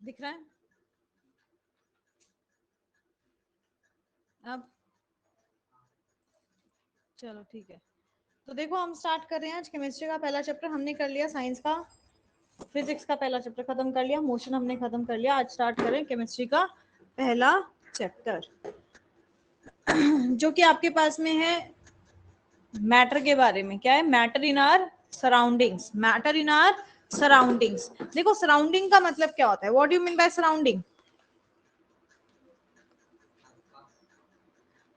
दिख रहा है अब? चलो ठीक है, तो देखो हम स्टार्ट कर रहे हैं आज केमिस्ट्री का पहला चैप्टर हमने कर लिया, साइंस का फिजिक्स का पहला चैप्टर खत्म कर लिया, मोशन हमने खत्म कर लिया। आज स्टार्ट करें केमिस्ट्री का पहला चैप्टर जो कि आपके पास में है मैटर के बारे में। क्या है? Matter in our surroundings. Matter in our surroundings. देखो सराउंडिंग का मतलब क्या होता है? What do you mean by surrounding?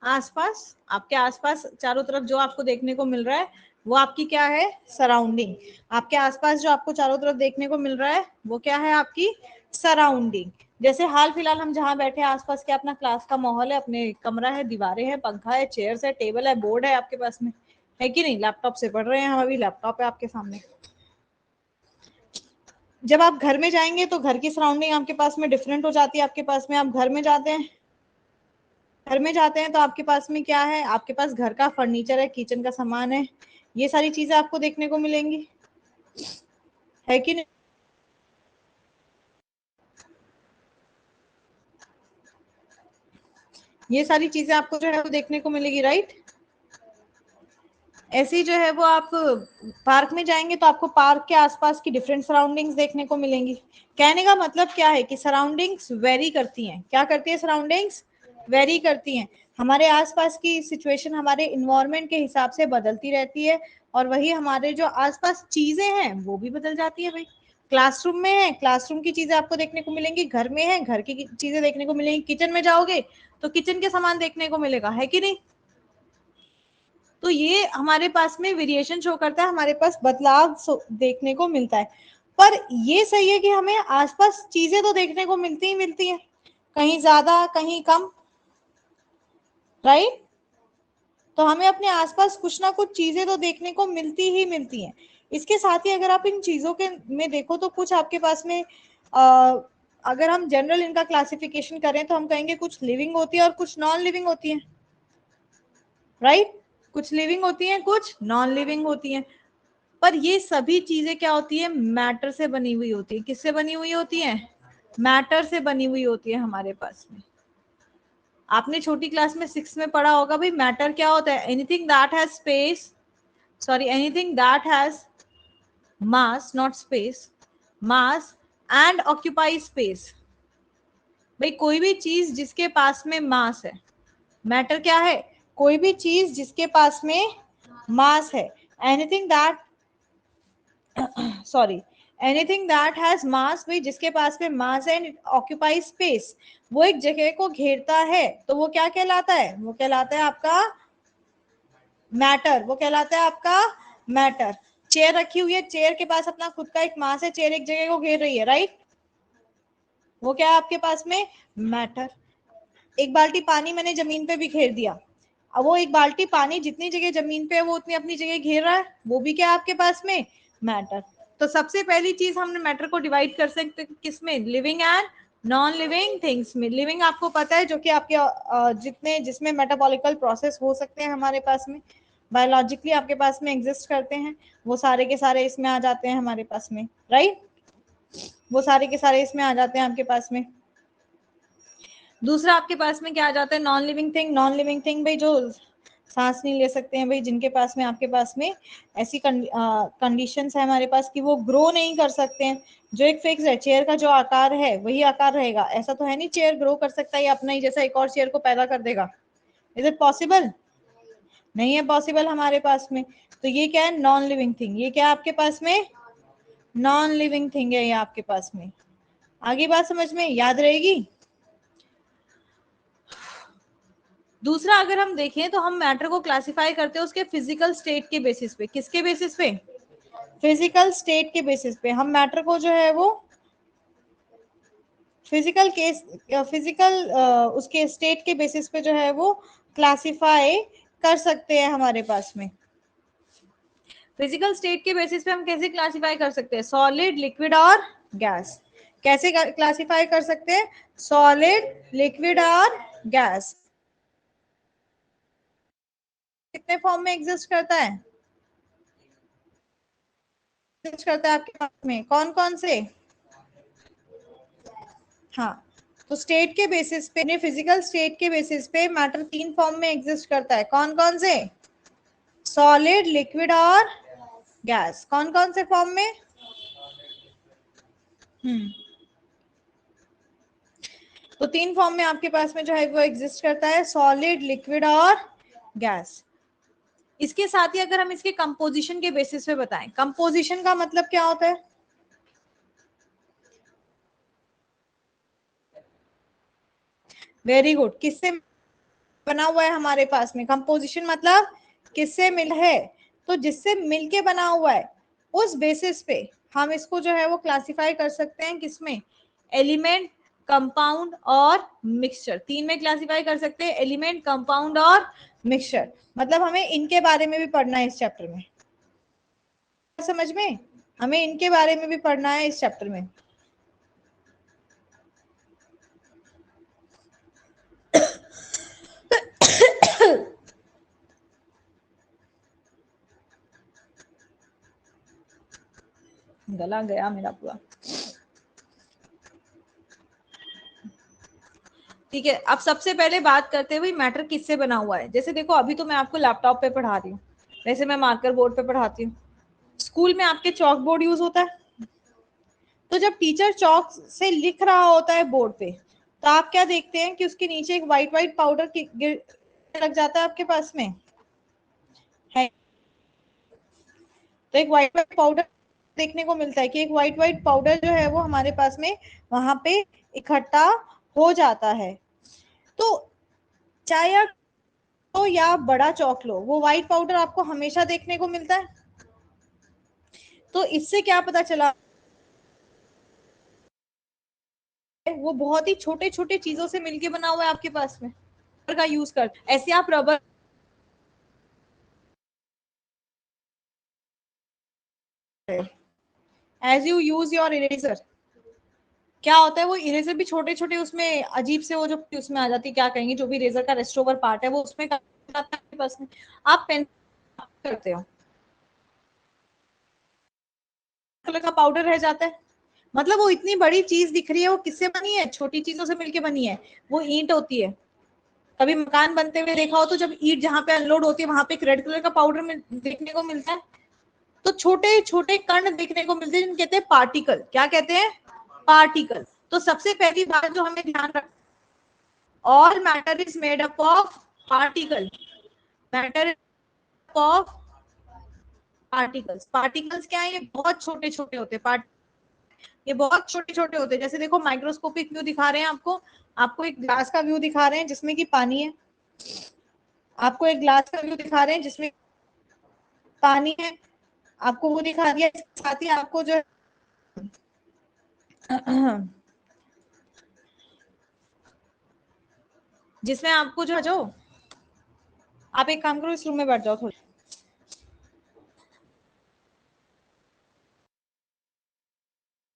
आसपास, आपके आसपास चारों तरफ जो आपको देखने को मिल रहा है वो आपकी क्या है? सराउंडिंग। आपके आसपास जो आपको चारों तरफ देखने को मिल रहा है वो क्या है? आपकी सराउंडिंग। जैसे हाल फिलहाल हम जहाँ बैठे हैं आसपास क्या अपना क्लास का माहौल है, अपने कमरा है, दीवारें हैं, पंखा है, चेयर्स है, टेबल है, बोर्ड है आपके पास में, है कि नहीं? लैपटॉप से पढ़ रहे हैं हम, अभी लैपटॉप है आपके सामने। जब आप घर में जाएंगे तो घर की सराउंडिंग आपके पास में डिफरेंट हो जाती है। आपके पास में आप घर में जाते हैं, घर में जाते हैं तो आपके पास में क्या है? आपके पास घर का फर्नीचर है, किचन का सामान है, ये सारी चीजें आपको देखने को मिलेंगी, है कि नहीं? ये सारी चीजें आपको जो है वो देखने को मिलेगी, राइट? ऐसे ही जो है वो आप पार्क में जाएंगे तो आपको पार्क के आसपास की डिफरेंट सराउंडिंग्स देखने को मिलेंगी। कहने का मतलब क्या है कि सराउंडिंग्स वेरी करती हैं। क्या करती है? सराउंडिंग्स वेरी करती हैं। हमारे आसपास की सिचुएशन हमारे इन्वायरमेंट के हिसाब से बदलती रहती है, और वही हमारे जो आसपास चीजें हैं वो भी बदल जाती है भाई। क्लासरूम में है, क्लासरूम की चीजें आपको देखने को मिलेंगी, घर में है, घर की चीजें देखने को मिलेंगी, किचन में जाओगे तो किचन के सामान देखने को मिलेगा, है कि नहीं? तो ये हमारे पास में वेरिएशन शो करता है, हमारे पास बदलाव देखने को मिलता है। पर ये सही है कि हमें आसपास चीजें तो देखने को मिलती ही मिलती है, कहीं ज्यादा कहीं कम, राइट? तो हमें अपने आसपास कुछ ना कुछ चीजें तो देखने को मिलती ही मिलती हैं। इसके साथ ही अगर आप इन चीजों के में देखो तो कुछ आपके पास में अगर हम जनरल इनका क्लासिफिकेशन करें तो हम कहेंगे कुछ लिविंग होती है और कुछ नॉन लिविंग होती है, राइट? कुछ लिविंग होती हैं, कुछ नॉन लिविंग होती हैं। पर ये सभी चीजें क्या होती है? मैटर से बनी हुई होती है। किससे बनी हुई होती है? मैटर से बनी हुई होती है हमारे पास में। आपने छोटी क्लास में 6 में पढ़ा होगा भाई, मैटर क्या होता है? Anything that has space, sorry anything that has mass, not space, mass and occupy space. भाई कोई भी चीज जिसके पास में मास है, मैटर क्या है? कोई भी चीज जिसके पास में मास है। Anything that, sorry, anything that has मास, भाई जिसके पास में मास एंड ऑक्यूपाई स्पेस, वो एक जगह को घेरता है, तो वो क्या कहलाता है? वो कहलाता है आपका मैटर। वो कहलाता है आपका मैटर। चेयर रखी हुई है, चेयर के पास अपना खुद का एक मास है, चेयर एक जगह को घेर रही है, राइट? वो क्या है आपके पास में? मैटर। एक बाल्टी पानी मैंने जमीन पे भी घेर दिया, अब वो एक बाल्टी पानी जितनी जगह जमीन पे है वो उतनी अपनी जगह घेर रहा है, वो भी क्या है आपके पास में? मैटर। तो सबसे पहली चीज हमने मैटर को डिवाइड कर सकते किसमें? Living and non living things में। लिविंग आपको पता है जो कि आपके जितने जिसमें मेटाबॉलिकल प्रोसेस हो सकते हैं हमारे पास में, बायोलॉजिकली आपके पास में एग्जिस्ट करते हैं, वो सारे के सारे इसमें आ जाते हैं हमारे पास में, राइट? वो सारे के सारे इसमें आ जाते हैं आपके पास में। दूसरा आपके पास में क्या आ जाता है? Non living thing. Non living thing भाई जो सांस नहीं ले सकते हैं भाई, जिनके पास में आपके पास में ऐसी कंडीशंस है हमारे पास कि वो ग्रो नहीं कर सकते हैं, जो एक फिक्स है, चेयर का जो आकार है वही आकार रहेगा। ऐसा तो है नहीं चेयर ग्रो कर सकता है या अपना ही जैसा एक और चेयर को पैदा कर देगा। Is it possible? नहीं है पॉसिबल हमारे पास में। तो ये क्या है? Non living thing. ये क्या है आपके पास में? नॉन लिविंग थिंग है ये आपके पास में। आगे बात समझ में याद रहेगी? दूसरा अगर हम देखें तो हम मैटर को क्लासिफाई करते हैं उसके फिजिकल स्टेट के बेसिस पे। किसके बेसिस पे? फिजिकल स्टेट के बेसिस पे हम मैटर को जो है वो फिजिकल उसके स्टेट के बेसिस पे जो है वो क्लासिफाई कर सकते हैं हमारे पास में। फिजिकल स्टेट के बेसिस पे हम कैसे क्लासिफाई कर सकते हैं? सॉलिड, लिक्विड और गैस। कैसे क्लासिफाई कर सकते हैं? सॉलिड, लिक्विड और गैस। कितने फॉर्म में एग्जिस्ट करता है? एग्जिस्ट करता है आपके पास में कौन कौन से? हाँ, तो स्टेट के बेसिस पे, फिजिकल स्टेट के बेसिस पे मैटर 3 फॉर्म में एग्जिस्ट करता है। कौन कौन से? सॉलिड, लिक्विड और गैस। कौन कौन से फॉर्म में? तो 3 फॉर्म में आपके पास में जो है वो एग्जिस्ट करता है, सॉलिड, लिक्विड और गैस। इसके साथ ही अगर हम इसके कंपोजिशन के बेसिस पे बताएं, कंपोजिशन का मतलब क्या होता है? Very good. किससे बना हुआ है हमारे पास में? कंपोजिशन मतलब किससे मिल है? तो जिससे मिलके बना हुआ है उस बेसिस पे हम इसको जो है वो क्लासिफाई कर सकते हैं किसमें? एलिमेंट, कंपाउंड और मिक्सचर। 3 में क्लासिफाई कर सकते हैं, एलिमेंट, कंपाउंड और मिक्सचर। मतलब हमें इनके बारे में भी पढ़ना है इस चैप्टर में। समझ में? हमें इनके बारे में भी पढ़ना है इस चैप्टर में। गला गया मेरा पूरा। ठीक है, अब सबसे पहले बात करते हुए मैटर किससे बना हुआ है। जैसे देखो, अभी तो मैं आपको लैपटॉप पे पढ़ा रही हूँ, वैसे मैं मार्कर बोर्ड पे पढ़ाती हूँ। स्कूल में आपके चॉक बोर्ड यूज होता है, तो जब टीचर चॉक से लिख रहा होता है बोर्ड पे, तो आप क्या देखते हैं कि उसके नीचे एक व्हाइट व्हाइट पाउडर लग जाता है आपके पास में है। तो एक व्हाइट व्हाइट पाउडर देखने को मिलता है कि एक व्हाइट व्हाइट पाउडर जो है वो हमारे पास में वहां पे इकट्ठा हो जाता है। तो चाहे आप तो या बड़ा चौक लो, वो व्हाइट पाउडर आपको हमेशा देखने को मिलता है। तो इससे क्या पता चला? वो बहुत ही छोटे छोटे चीजों से मिलके बना हुआ है आपके पास में। का यूज कर, ऐसे आप rubber as you use your eraser, क्या होता है वो इरेजर भी छोटे छोटे उसमें अजीब से वो जो उसमें आ जाती है, क्या कहेंगे, जो भी इरेजर का रेस्ट ओवर पार्ट है वो उसमें आता है आपके पास में। आप पेन करते हो, कलर का पाउडर रह जाता है। मतलब वो इतनी बड़ी चीज दिख रही है, वो किससे बनी है? छोटी चीजों से मिलके बनी है। वो ईंट होती है। कभी मकान बनते हुए देखा हो तो जब ईंट जहां पे अनलोड होती है वहां पे एक रेड कलर का पाउडर में देखने को मिलता है। तो छोटे छोटे कण देखने को मिलते हैं जिनको कहते हैं पार्टिकल। क्या कहते हैं? पार्टिकल। तो सबसे पहली बात जो हमें ध्यान रख, all matter is made up of particle. Matter of particles. Particles क्या है? ये बहुत छोटे छोटे होते हैं। ये बहुत छोटे छोटे होते हैं। जैसे देखो, माइक्रोस्कोपिक व्यू दिखा रहे हैं आपको। आपको एक ग्लास का व्यू दिखा रहे हैं जिसमें कि पानी है। आपको एक ग्लास का व्यू दिखा रहे हैं जिसमें पानी है। आपको वो दिखा दिया। इसके साथ ही आपको जो जिसमें आपको जो आप एक काम करो, इस रूम में बैठ जाओ थोड़ी।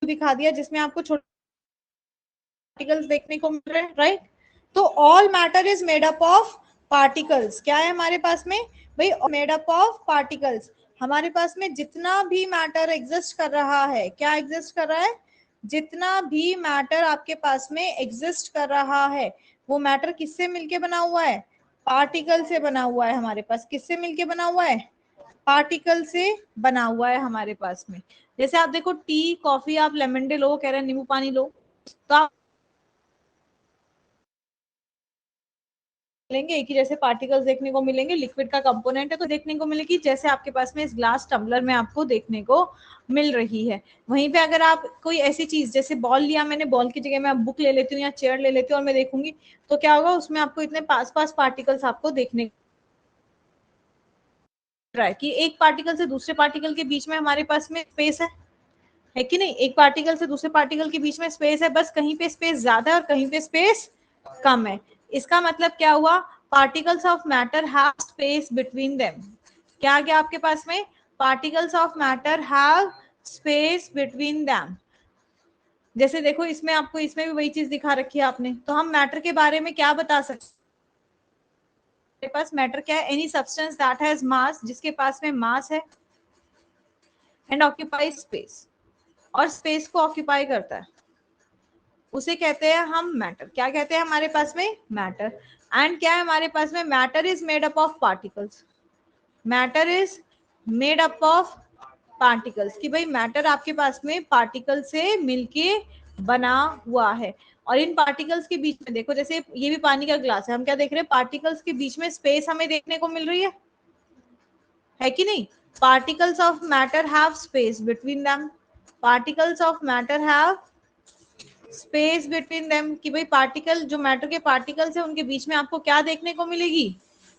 दिखा दिया जिसमें आपको छोटे पार्टिकल्स देखने को मिल रहे हैं, राइट? तो all matter is made up of particles. क्या है हमारे पास में भाई? Made up of particles. हमारे पास में जितना भी मैटर एग्जिस्ट कर रहा है, क्या एग्जिस्ट कर रहा है? जितना भी मैटर आपके पास में एग्जिस्ट कर रहा है, वो मैटर किससे मिलके बना हुआ है? पार्टिकल से बना हुआ है हमारे पास। किससे मिलके बना हुआ है? पार्टिकल से बना हुआ है हमारे पास में। जैसे आप देखो, टी, कॉफी, आप लेमन डे लो, कह रहे हैं नींबू पानी लो, तो आप मिलेंगे एक ही जैसे पार्टिकल्स देखने को मिलेंगे। लिक्विड का कंपोनेंट है तो देखने को मिलेगी, जैसे आपके पास में इस ग्लास टम्बलर में आपको देखने को मिल रही है। वहीं पे अगर आप कोई ऐसी चीज, जैसे बॉल लिया मैंने, बॉल की जगह मैं बुक ले लेती हूँ या चेयर ले लेती हूँ और मैं देखूंगी, तो क्या होगा? उसमें आपको इतने पास पास पार्टिकल्स आपको देखने रहा है कि एक पार्टिकल से दूसरे पार्टिकल के बीच में हमारे पास में स्पेस है कि नहीं? एक पार्टिकल से दूसरे पार्टिकल के बीच में स्पेस है, बस कहीं पे स्पेस ज्यादा है और कहीं पे स्पेस कम है। इसका मतलब क्या हुआ? Particles of matter have space between them. क्या आ गया आपके पास में? Particles of matter have space between them. जैसे देखो, इसमें आपको, इसमें भी वही चीज दिखा रखी है आपने। तो हम मैटर के बारे में क्या बता सकते हैं? हमारे पास मैटर क्या है? एनी सब्सटेंस दैट हैज मास, जिसके पास में मास है एंड ऑक्यूपाई स्पेस, और स्पेस को ऑक्यूपाई करता है। उसे कहते हैं हम मैटर। क्या कहते हैं हमारे पास में? मैटर। एंड क्या है हमारे पास में? Matter is made up of particles. Matter is made up of particles, कि भाई मैटर आपके पास में पार्टिकल से मिलके बना हुआ है। और इन पार्टिकल्स के बीच में देखो, जैसे ये भी पानी का ग्लास है, हम क्या देख रहे हैं? पार्टिकल्स के बीच में स्पेस हमें देखने को मिल रही है कि नहीं? Particles of matter have space between them. Particles of matter have space between them, कि भाई पार्टिकल, जो मैटर के पार्टिकल्स है उनके बीच में आपको क्या देखने को मिलेगी?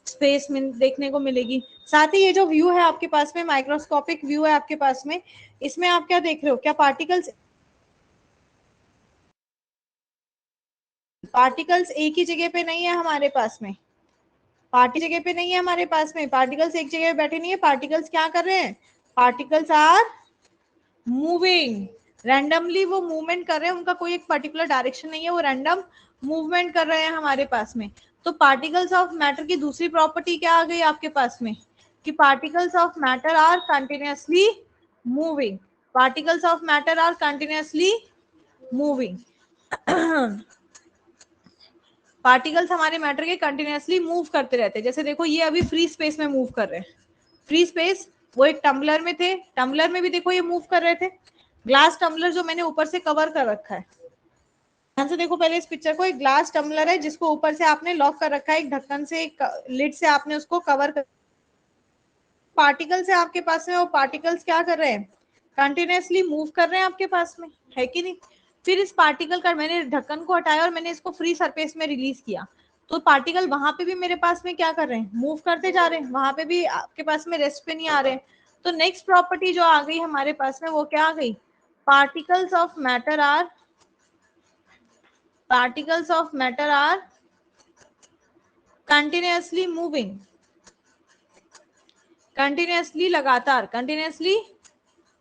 स्पेस में देखने को मिलेगी। साथ ही ये जो व्यू है आपके पास में, माइक्रोस्कोपिक व्यू है आपके पास में, इसमें आप क्या देख रहे हो? क्या पार्टिकल्स पार्टिकल्स एक ही जगह पे नहीं है हमारे पास में? जगह पे नहीं है हमारे पास में, पार्टिकल्स एक जगह पे बैठे नहीं है। पार्टिकल्स क्या कर रहे हैं? पार्टिकल्स आर मूविंग रैंडमली, वो मूवमेंट कर रहे हैं, उनका कोई एक पर्टिकुलर डायरेक्शन नहीं है, वो रैंडम मूवमेंट कर रहे हैं हमारे पास में। तो पार्टिकल्स ऑफ मैटर की दूसरी प्रॉपर्टी क्या आ गई आपके पास में? कि particles of matter are continuously moving. Particles of matter are continuously moving. Particles हमारे मैटर के कंटिन्यूअसली मूव करते रहते हैं। जैसे देखो, ये अभी फ्री स्पेस में मूव कर रहे हैं। फ्री स्पेस, वो एक टम्बलर में थे, टम्बलर में भी देखो ये मूव कर रहे थे। ग्लास टम्बलर जो मैंने ऊपर से कवर कर रखा है, ध्यान से देखो पहले इस पिक्चर को। एक ग्लास टम्बलर है जिसको ऊपर से आपने लॉक कर रखा है, एक ढक्कन से, एक लिड से आपने उसको कवर कर। पार्टिकल्स है आपके पास में, वो पार्टिकल्स क्या कर रहे हैं? कंटिन्यूअसली मूव कर रहे हैं आपके पास में, है कि नहीं? फिर इस पार्टिकल का मैंने ढक्कन को हटाया और मैंने इसको फ्री सरफेस में रिलीज किया, तो पार्टिकल वहां पे भी मेरे पास में क्या कर रहे हैं? मूव करते जा रहे हैं, वहां पे भी आपके पास में रेस्ट पे नहीं आ रहे हैं। तो नेक्स्ट प्रॉपर्टी जो आ गई हमारे पास में, वो क्या आ गई? Particles of matter are particles of matter are continuously moving. Continuously, लगातार, कंटिन्यूअसली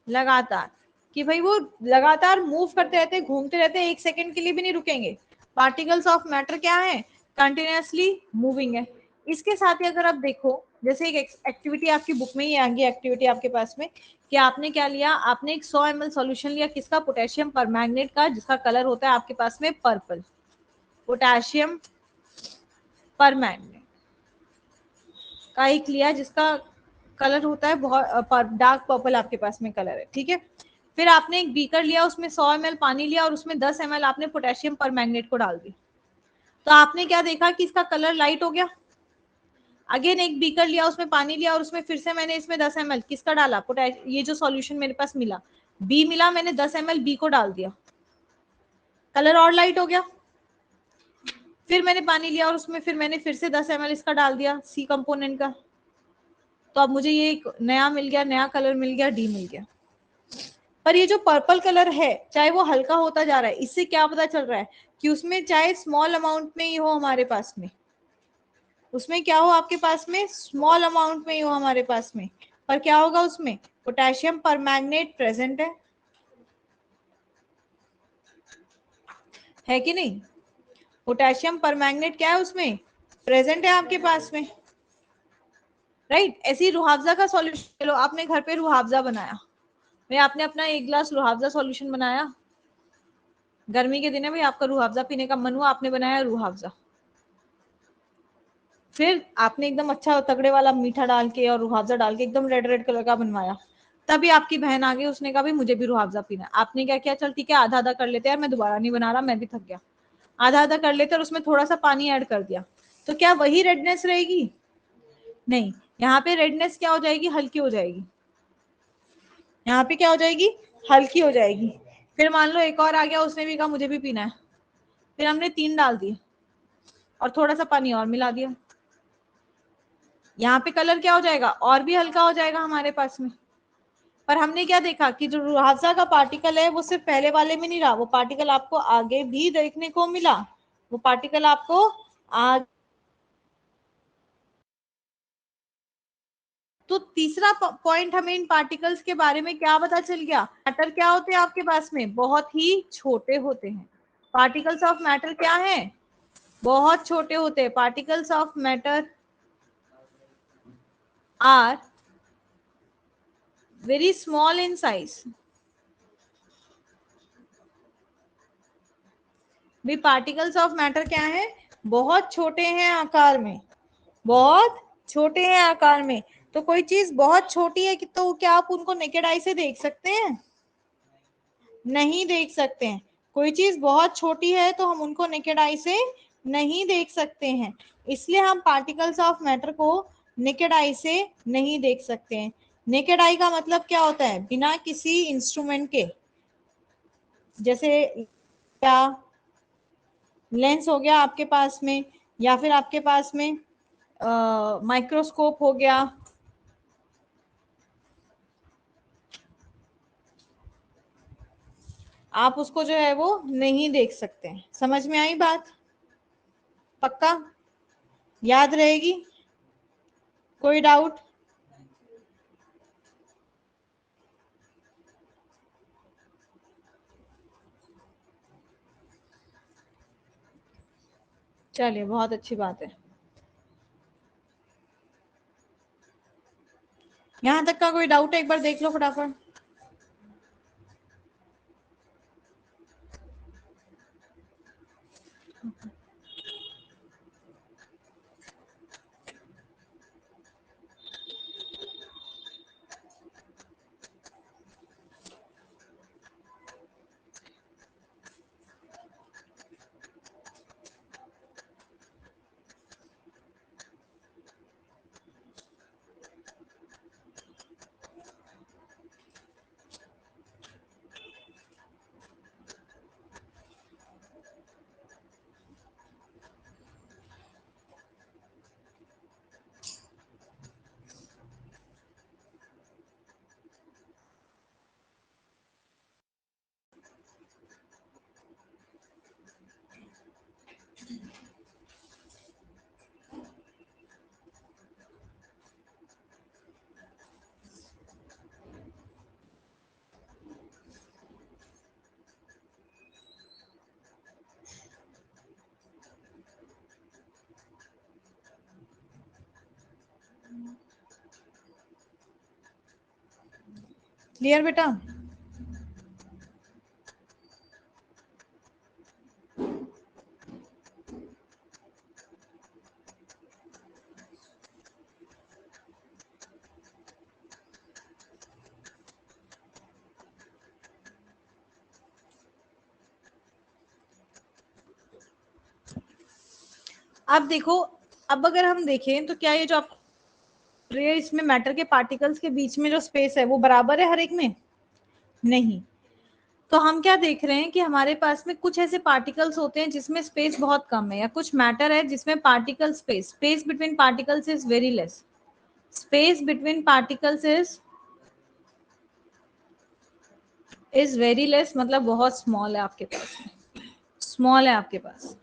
लगातार, कि भाई वो लगातार मूव करते रहते, घूमते रहते, एक सेकंड के लिए भी नहीं रुकेंगे। पार्टिकल्स ऑफ मैटर क्या है? कंटिन्यूअसली मूविंग है। इसके साथ ही अगर आप देखो, जैसे एक एक्टिविटी आपकी बुक में ही आएगी, एक्टिविटी आपके पास में, कि आपने क्या लिया? आपने एक 100 ml सॉल्यूशन लिया, किसका? पोटेशियम परमैंगनेट का, जिसका कलर होता है आपके पास में पर्पल। पोटेशियम परमैंगनेट का एक लिया, जिसका कलर होता है बहुत डार्क पर्पल, आपके पास में कलर है, ठीक है। फिर आपने एक बीकर लिया, उसमें 100 ml पानी लिया और उसमें 10 ml आपने पोटेशियम परमैंगनेट को डाल दी, तो आपने क्या देखा कि इसका कलर लाइट हो गया। अगेन एक बीकर लिया, उसमें पानी लिया और उसमें फिर से मैंने इसमें 10 ml किसका डाला? ये जो सॉल्यूशन मेरे पास मिला, बी मिला, मैंने 10 ml बी को डाल दिया, कलर और लाइट हो गया। फिर मैंने पानी लिया और उसमें फिर मैंने फिर से 10 ml इसका डाल दिया, सी कंपोनेंट का, तो अब मुझे ये एक नया मिल गया, नया कलर मिल गया, डी मिल गया। पर ये जो पर्पल कलर है, चाहे वो हल्का होता जा रहा है, इससे क्या पता चल रहा है? कि उसमें चाहे स्मॉल अमाउंट में ही हो हमारे पास में, उसमें क्या हो आपके पास में? स्मॉल अमाउंट में ही हो हमारे पास में, पर क्या होगा उसमें? पोटेशियम परमैंगनेट प्रेजेंट है कि नहीं? पोटेशियम परमैंगनेट क्या है उसमें? प्रेजेंट है आपके पास में, राइट। ऐसे ही रुहावजा का सॉल्यूशन लो, आपने घर पे रुहावजा बनाया, भाई आपने अपना एक ग्लास रुहावजा सॉल्यूशन बनाया, गर्मी के दिन है भाई, आपका रुहावजा पीने का मन हुआ, आपने बनाया रुहावजा। फिर आपने एकदम अच्छा तगड़े वाला मीठा डाल के और रुहावजा डाल के एकदम रेड रेड कलर का बनवाया, तभी आपकी बहन आ गई, उसने कहा भाई मुझे भी रुहावजा पीना है। आपने क्या किया? चल ठीक है, आधा आधा कर लेते हैं यार, मैं दोबारा नहीं बना रहा, मैं भी थक गया। आधा आधा कर लेते और उसमें थोड़ा सा पानी ऐड कर दिया, तो क्या वही रेडनेस रहेगी? नहीं, यहाँ पे रेडनेस क्या हो जाएगी? हल्की हो जाएगी। यहाँ पे क्या हो जाएगी? हल्की हो जाएगी। फिर मान लो एक और आ गया, उसने भी कहा मुझे भी पीना है, फिर हमने 3 डाल दिए और थोड़ा सा पानी और मिला दिया, यहाँ पे कलर क्या हो जाएगा? और भी हल्का हो जाएगा हमारे पास में। पर हमने क्या देखा कि जो रुहावजा का पार्टिकल है, वो सिर्फ पहले वाले में नहीं रहा, वो पार्टिकल आपको आगे भी देखने को मिला, वो पार्टिकल आपको आगे। तो तीसरा पॉइंट हमें इन पार्टिकल्स के बारे में क्या पता चल गया? मैटर क्या होते हैं आपके पास में? बहुत ही छोटे होते हैं। पार्टिकल्स ऑफ मैटर क्या है? बहुत छोटे होते हैं। Particles of matter are very small in size. भी पार्टिकल्स ऑफ मैटर क्या है, बहुत छोटे हैं आकार में, बहुत छोटे हैं आकार में। तो कोई चीज बहुत छोटी है कि तो क्या आप उनको नेकेड आई से देख सकते हैं, नहीं देख सकते हैं। कोई चीज बहुत छोटी है तो हम उनको नेकेड आई से नहीं देख सकते हैं, इसलिए हम पार्टिकल्स ऑफ मैटर को नेकेड आई से नहीं देख सकते हैं। नेकेड आई का मतलब क्या होता है, बिना किसी इंस्ट्रूमेंट के, जैसे क्या लेंस हो गया आपके पास में, या फिर आपके पास में माइक्रोस्कोप हो गया, आप उसको जो है वो नहीं देख सकते हैं। समझ में आई बात, पक्का याद रहेगी, कोई डाउट? चलिए बहुत अच्छी बात है, यहां तक का कोई डाउट है एक बार देख लो फटाफट। क्लियर बेटा? अब देखो, अब अगर हम देखें तो क्या ये जो आप इसमें मैटर के पार्टिकल्स के बीच में जो स्पेस है वो बराबर है हर एक में? नहीं। तो हम क्या देख रहे हैं कि हमारे पास में कुछ ऐसे पार्टिकल्स होते हैं जिसमें स्पेस बहुत कम है, या कुछ मैटर है जिसमें particle space between particles is very less, space between particles is very less, मतलब बहुत स्मॉल है आपके पास में, स्मॉल है आपके पास।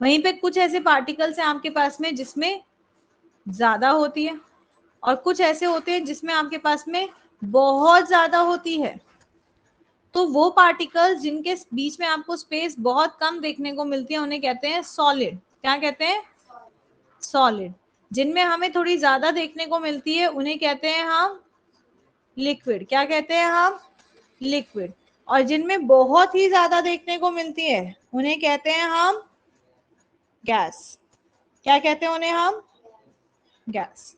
वहीं पे कुछ ऐसे पार्टिकल्स हैं आपके पास में जिसमें ज्यादा होती है, और कुछ ऐसे होते हैं जिसमें आपके पास में बहुत ज्यादा होती है। तो वो पार्टिकल्स जिनके बीच में आपको स्पेस बहुत कम देखने को मिलती है उन्हें कहते हैं सॉलिड। क्या कहते हैं? सॉलिड। जिनमें हमें थोड़ी ज्यादा देखने को मिलती है उन्हें कहते हैं हम लिक्विड। क्या कहते हैं हम? लिक्विड। और जिनमें बहुत ही ज्यादा देखने को मिलती है उन्हें कहते हैं हम गैस। क्या कहते हैं उन्हें हम? गैस।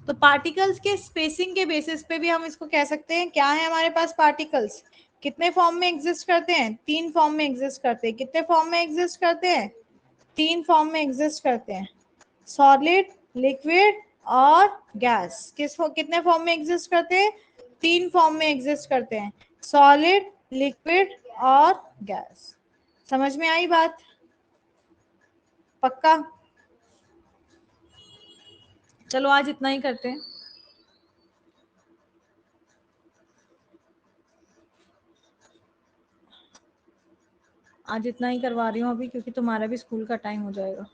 तो पार्टिकल्स के स्पेसिंग के बेसिस पे भी हम इसको कह सकते हैं क्या है हमारे पास पार्टिकल्स, कितने फॉर्म में एग्जिस्ट करते हैं? 3 फॉर्म में एग्जिस्ट करते हैं। कितने फॉर्म में एग्जिस्ट करते हैं? 3 फॉर्म में एग्जिस्ट करते हैं, सॉलिड, लिक्विड और गैस। कितने फॉर्म में एग्जिस्ट करते हैं? 3 फॉर्म में एग्जिस्ट करते हैं, सॉलिड, लिक्विड और गैस। समझ में आई बात, पक्का? चलो आज इतना ही करते हैं, आज इतना ही करवा रही हूँ अभी, क्योंकि तुम्हारा भी स्कूल का टाइम हो जाएगा।